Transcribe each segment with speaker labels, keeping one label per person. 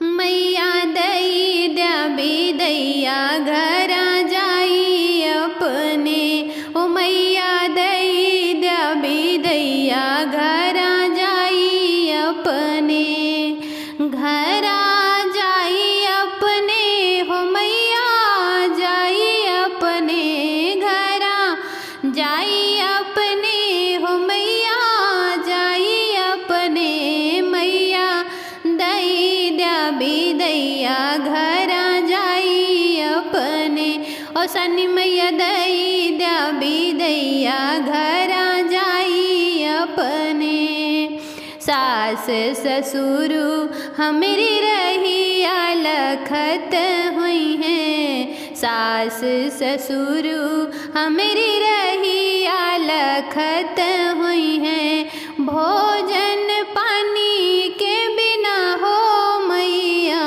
Speaker 1: मैया दई द्या बिदैया घरा जाई अपने। ओ मैया दई द्या बिदैया घरा जाई अपने। घरा जाई अपने हो मैया जाई अपने। घरा जाई अपने हो मैया जाई अपने। मैया दई द्या बिदैया घरा जाई अपने। ओ सनी मैया दई द्या बिदैया घरा जाई अपने। सास ससुर हमरी रहिया लखत हुई हैं। सास ससुर हमरी रहिया लखत हुई हैं। भोजन पानी के बिना हो मैया।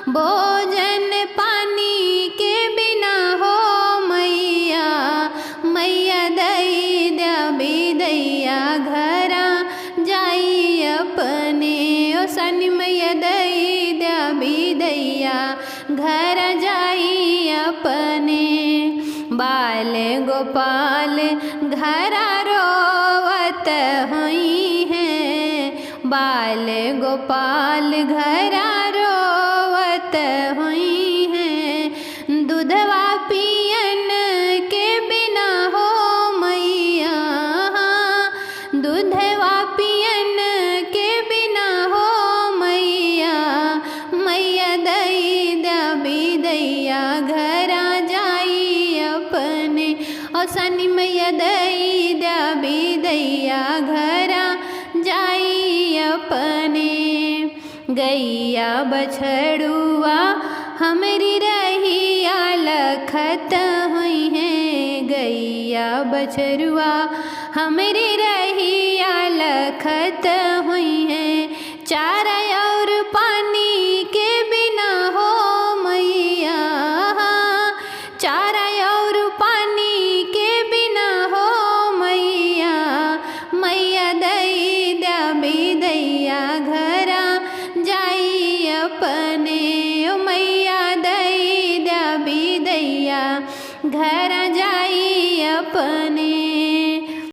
Speaker 1: भोजन पानी के बिना हो मैया। मैया दई द्या बिदैया घरा जाई अपने। ओ सनी मैया दई द्या बिदैया घरा जाई अपने। बाल गोपाल घरा रोवत हुई हैं। बाल गोपाल घरा रोवत हुई हैं। दूधवा पियन के बिना हो मैया। दूधवा पियन के बिना हो मैया। मैया दई द्या बिदैया घरा जाई अपने। ओ सनी मैया दई द्या बिदैया घरा जाई अपने। गैया बछड़ुआ हमरी रहिया लखत हुई हैं। गैया बछरुआ हमरी रहिया लखत हुई हैं। चारा और